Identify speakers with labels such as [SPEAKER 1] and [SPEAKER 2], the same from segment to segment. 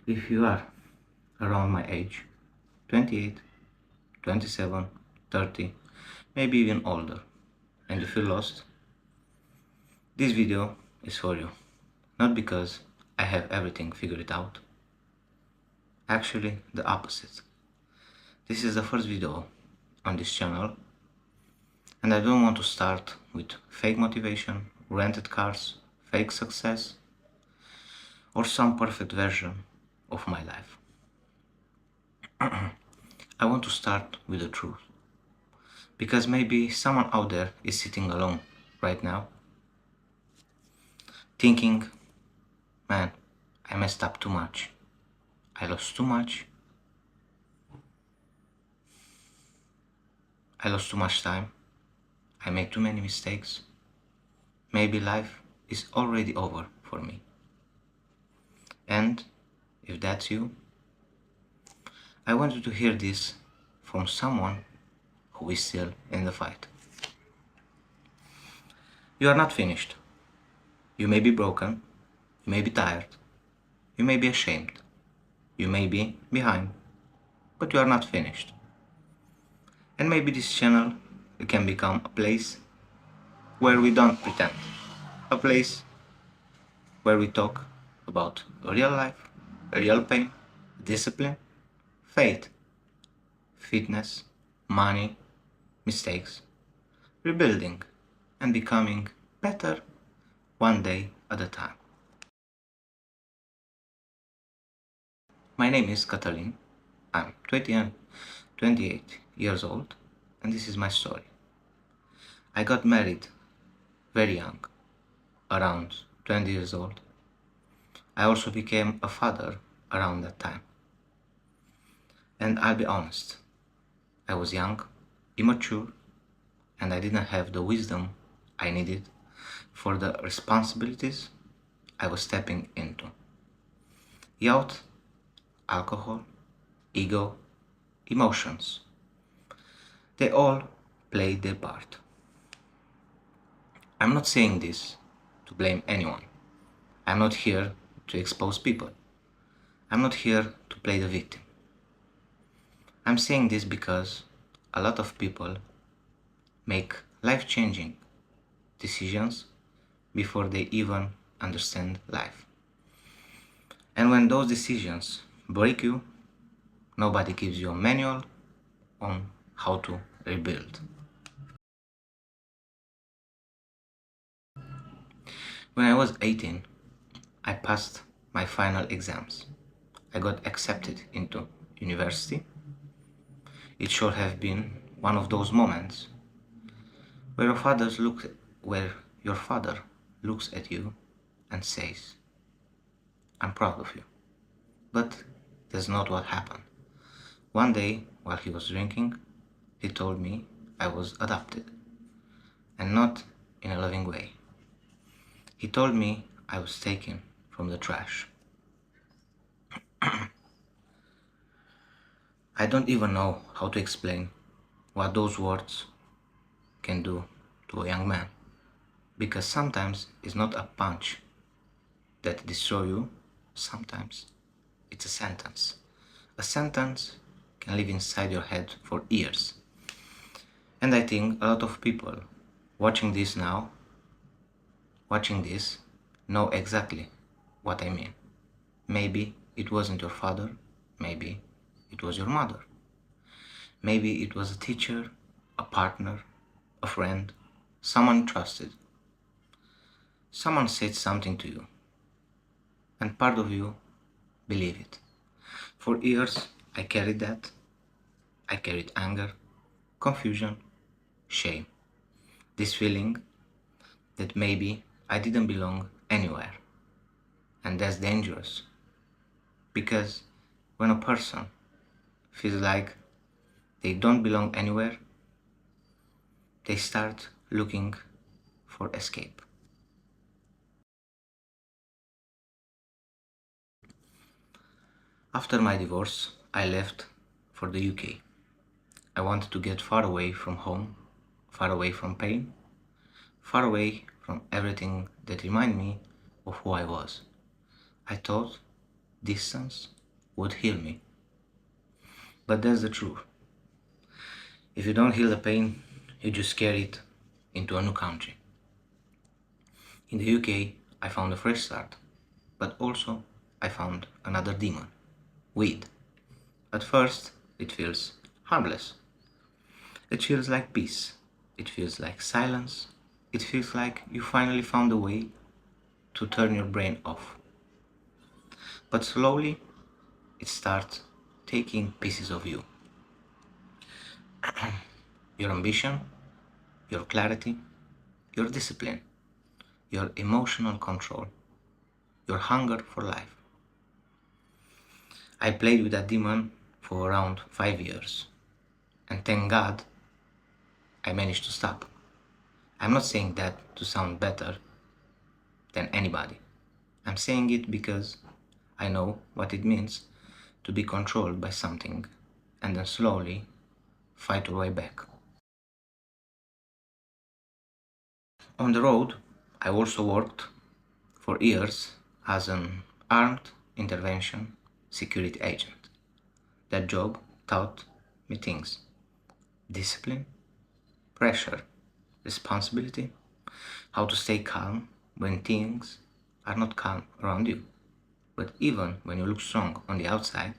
[SPEAKER 1] If you are around my age, 28, 27, 30, maybe even older, and you feel lost, this video is for you. Not because I have everything figured out. Actually, the opposite. This is the first video on this channel, and I don't want to start with fake motivation, rented cars, fake success, or some perfect version of my life. I want to start with the truth. Because maybe someone out there is sitting alone right now, thinking, man, I messed up too much. I lost too much. I lost too much time. I made too many mistakes. Maybe life is already over for me. And if that's you, I want you to hear this from someone who is still in the fight. You are not finished. You may be broken. You may be tired. You may be ashamed. You may be behind. But you are not finished. And maybe this channel can become a place where we don't pretend. A place where we talk about real life, real pain, discipline, faith, fitness, money, mistakes, rebuilding, and becoming better one day at a time. My name is Catalin. I'm 28 years old, and this is my story. I got married very young, around 20 years old. I also became a father around that time. And I'll be honest, I was young, immature, and I didn't have the wisdom I needed for the responsibilities I was stepping into. Youth, alcohol, ego, emotions, they all played their part. I'm not saying this to blame anyone. I'm not here to expose people. I'm not here to play the victim. I'm saying this because a lot of people make life-changing decisions before they even understand life. And when those decisions break you, nobody gives you a manual on how to rebuild. When I was 18, I passed my final exams. I got accepted into university. It should have been one of those moments where your father looks at you and says, I'm proud of you. But that's not what happened. One day, while he was drinking, he told me I was adopted, and not in a loving way. He told me I was taken from the trash. I don't even know how to explain what those words can do to a young man, because sometimes it's not a punch that destroys you, sometimes it's a sentence. A sentence can live inside your head for years. And I think a lot of people watching this know exactly what I mean. Maybe it wasn't your father, maybe it was your mother. Maybe it was a teacher, a partner, a friend, someone trusted. Someone said something to you, and part of you believed it. For years, I carried that. I carried anger, confusion, shame. This feeling that maybe I didn't belong anywhere. And that's dangerous. Because when a person feels like they don't belong anywhere, they start looking for escape. After my divorce, I left for the UK. I wanted to get far away from home, far away from pain, far away from everything that reminded me of who I was. I thought distance would heal me. But that's the truth. If you don't heal the pain, you just carry it into a new country. In the UK, I found a fresh start, but also I found another demon, weed. At first, it feels harmless. It feels like peace. It feels like silence. It feels like you finally found a way to turn your brain off. But slowly, it starts taking pieces of you. Your ambition, your clarity, your discipline, your emotional control, your hunger for life. I played with that demon for around 5 years, and thank God I managed to stop. I'm not saying that to sound better than anybody. I'm saying it because I know what it means to be controlled by something and then slowly fight your way back. On the road, I also worked for years as an armed intervention security agent. That job taught me things: discipline, pressure, responsibility, how to stay calm when things are not calm around you. But even when you look strong on the outside,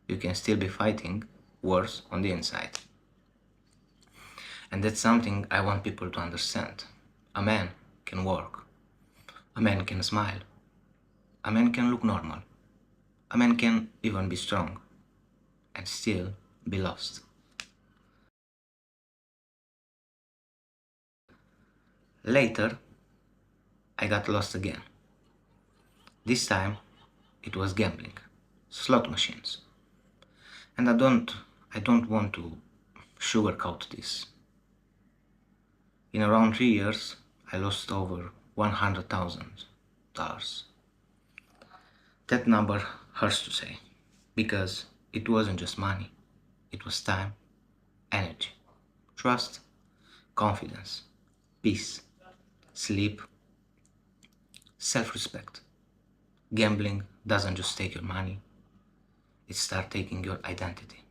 [SPEAKER 1] you can still be fighting wars on the inside. And that's something I want people to understand. A man can work, a man can smile, a man can look normal, a man can even be strong and still be lost. Later, I got lost again. This time, it was gambling, slot machines. And I don't want to sugarcoat this. In around 3 years, I lost over $100,000. That number hurts to say because it wasn't just money, it was time, energy, trust, confidence, peace, sleep, self respect. Gambling doesn't just take your money, it starts taking your identity.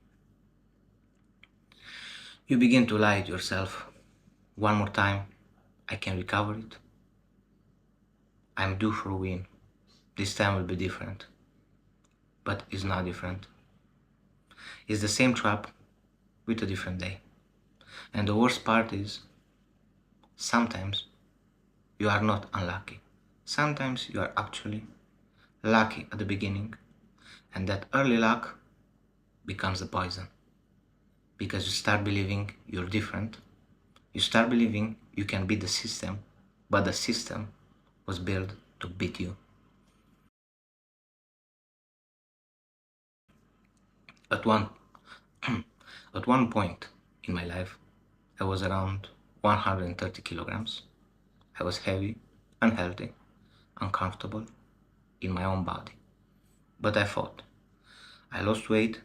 [SPEAKER 1] You begin to lie to yourself. One more time, I can recover it. I'm due for a win. This time will be different. But it's not different. It's the same trap with a different day. And the worst part is, sometimes you are not unlucky. Sometimes you are actually lucky at the beginning, and that early luck becomes the poison. Because you start believing you're different. You start believing you can beat the system, but the system was built to beat you. At one at one point in my life, I was around 130 kilograms. I was heavy, unhealthy, uncomfortable in my own body. But I fought. I lost weight.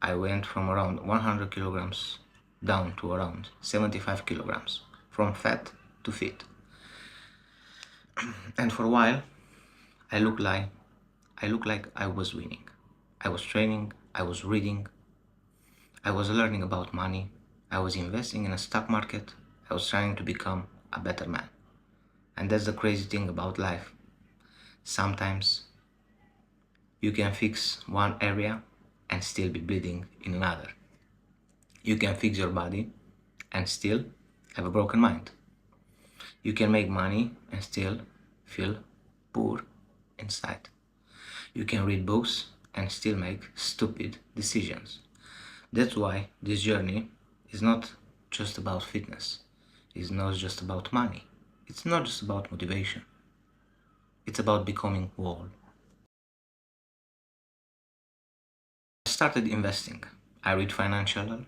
[SPEAKER 1] I went from around 100 kilograms down to around 75 kilograms, from fat to fit. And for a while, I looked like I looked like I was winning. I was training, I was reading, I was learning about money, I was investing in a stock market, I was trying to become a better man. And that's the crazy thing about life. Sometimes you can fix one area and still be bleeding in another. You can fix your body and still have a broken mind. You can make money and still feel poor inside. You can read books and still make stupid decisions. That's why this journey is not just about fitness. It's not just about money. It's not just about motivation. It's about becoming whole. I started investing. I read financial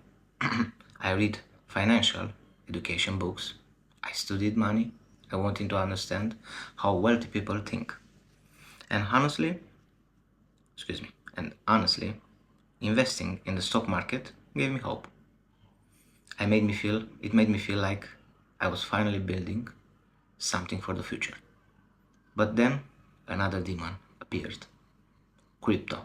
[SPEAKER 1] I read financial education books. I studied money. I wanted to understand how wealthy people think. And honestly, and honestly, investing in the stock market gave me hope. It made me feel like I was finally building something for the future. But then another demon appeared. crypto.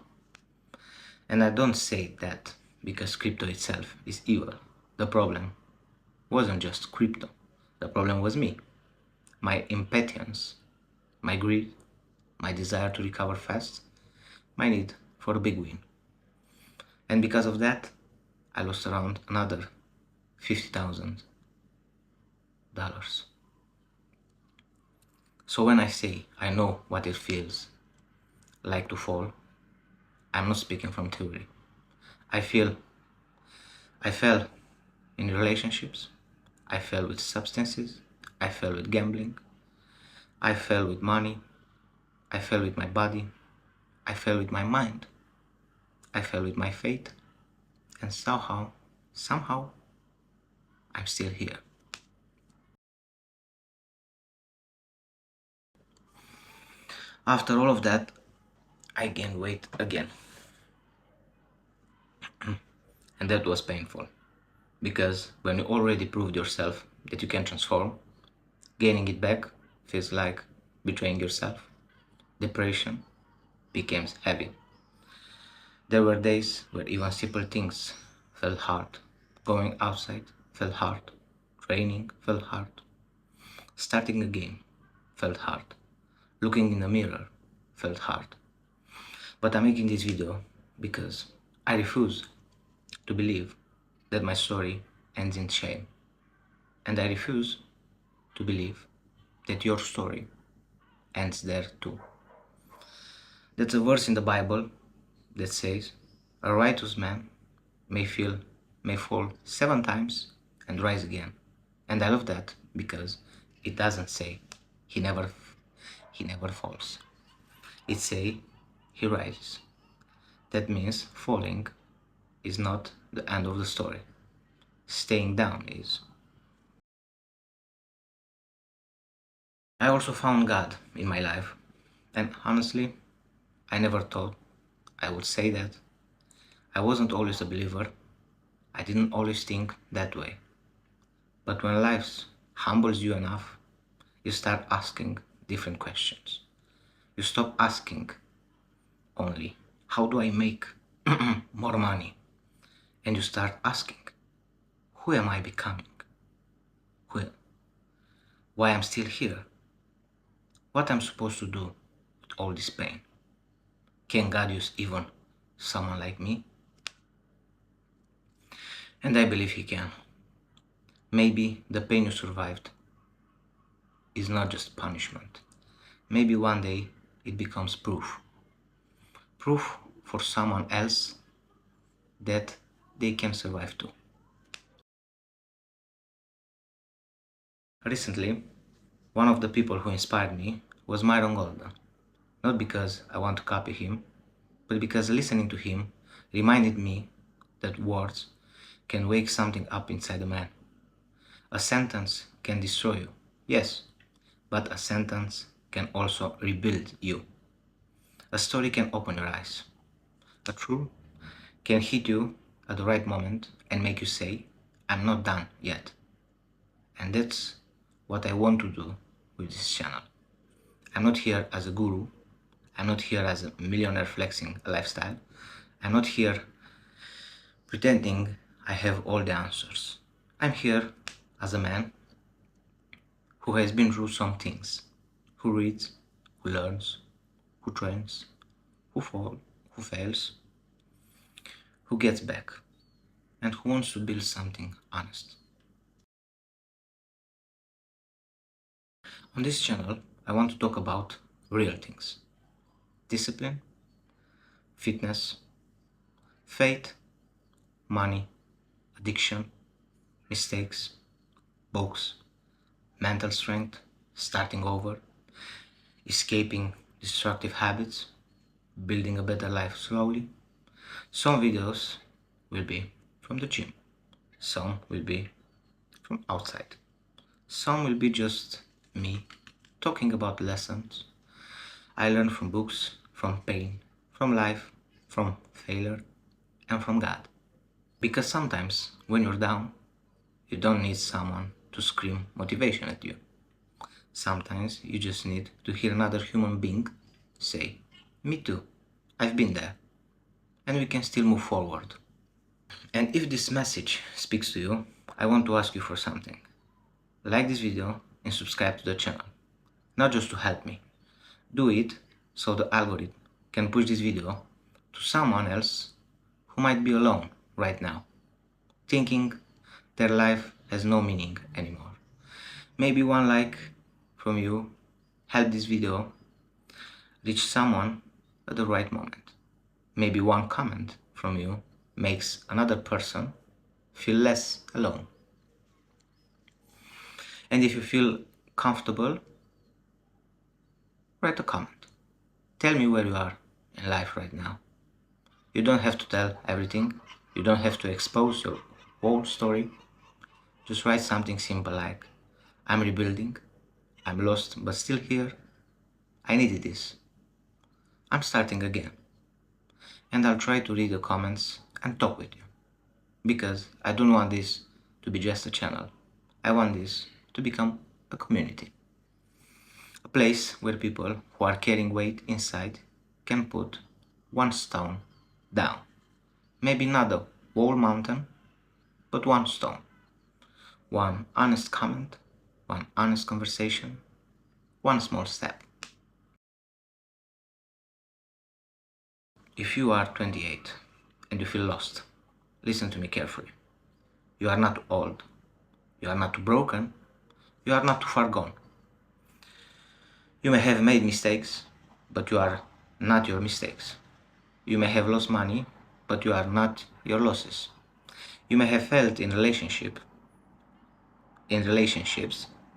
[SPEAKER 1] And I don't say that because crypto itself is evil. The problem wasn't just crypto. The problem was me. My impatience, my greed, my desire to recover fast, my need for a big win. And because of that, I lost around another $50,000. So when I say I know what it feels like to fall, I'm not speaking from theory. I fell in relationships, I fell with substances, I fell with gambling, I fell with money, I fell with my body, I fell with my mind, I fell with my faith, and somehow, I'm still here. After all of that, I gained weight again. And that was painful. Because when you already proved yourself that you can transform, gaining it back feels like betraying yourself. Depression becomes heavy. There were days where even simple things felt hard. Going outside felt hard. Training felt hard. Starting again felt hard. Looking in the mirror felt hard. But I'm making this video because I refuse to believe that my story ends in shame. And I refuse to believe that your story ends there too. That's a verse in the Bible that says, a righteous man may fall 7 times and rise again. And I love that because it doesn't say he never falls. It says he rises. That means falling is not the end of the story. Staying down is. I also found God in my life, and honestly, I never thought I would say that. I wasn't always a believer. I didn't always think that way. But when life humbles you enough, you start asking different questions. You stop asking only, how do I make more money? And you start asking, who am I becoming? Why I'm still here? What I'm supposed to do with all this pain? Can God use even someone like me? And I believe He can. Maybe the pain you survived is not just punishment. Maybe one day it becomes proof. Proof for someone else that they can survive too. Recently, one of the people who inspired me was Myron Golden. Not because I want to copy him, but because listening to him reminded me that words can wake something up inside a man. A sentence can destroy you, yes, but a sentence can also rebuild you. A story can open your eyes. A truth can hit you at the right moment and make you say, I'm not done yet. And that's what I want to do with this channel. I'm not here as a guru. I'm not here as a millionaire flexing a lifestyle. I'm not here pretending I have all the answers. I'm here as a man who has been through some things, who reads, who learns, who trains, who fails, who gets back, and who wants to build something honest. On this channel, I want to talk about real things. Discipline, fitness, faith, money, addiction, mistakes, books, mental strength, starting over, escaping destructive habits, building a better life slowly. Some videos will be from the gym, some will be from outside, some will be just me talking about lessons I learned from books, from pain, from life, from failure, and from God. Because sometimes when you're down, you don't need someone to scream motivation at you. Sometimes you just need to hear another human being say, me too, I've been there, and we can still move forward. And if this message speaks to you, I want to ask you for something. Like this video and subscribe to the channel. Not just to help me. Do it so the algorithm can push this video to someone else who might be alone right now, thinking their life has no meaning anymore. Maybe one like from you help this video reach someone at the right moment. Maybe one comment from you makes another person feel less alone. And if you feel comfortable, write a comment. Tell me where you are in life right now. You don't have to tell everything. You don't have to expose your whole story. Just write something simple like, I'm rebuilding, I'm lost but still here, I needed this, I'm starting again. And I'll try to read the comments and talk with you. Because I don't want this to be just a channel. I want this to become a community. A place where people who are carrying weight inside can put one stone down. Maybe not the whole mountain, but one stone. One honest comment, one honest conversation, one small step. If you are 28 and you feel lost, listen to me carefully. You are not old. You are not broken. You are not too far gone. You may have made mistakes, but you are not your mistakes. You may have lost money, but you are not your losses. You may have failed in relationships,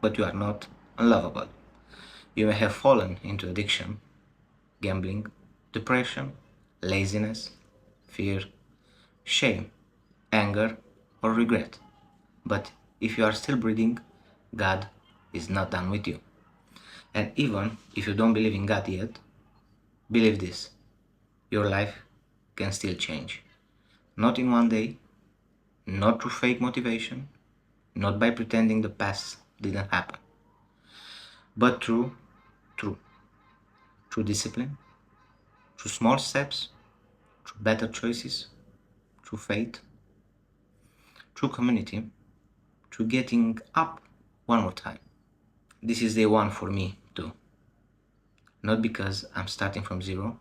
[SPEAKER 1] but you are not unlovable. You may have fallen into addiction, gambling, depression, laziness, fear, shame, anger, or regret. But if you are still breathing, God is not done with you. And even if you don't believe in God yet, believe this. Your life can still change. Not in one day, not through fake motivation, not by pretending the past didn't happen, but through discipline, through small steps, through better choices, through faith, through community, through getting up one more time. This is day one for me too. Not because I'm starting from zero,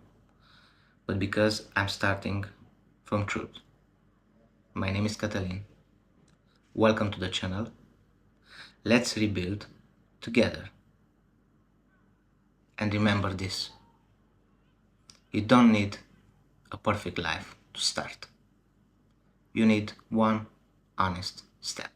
[SPEAKER 1] but because I'm starting from truth. My name is Catalin. Welcome to the channel. Let's rebuild together. And remember this. You don't need a perfect life to start. You need one honest step.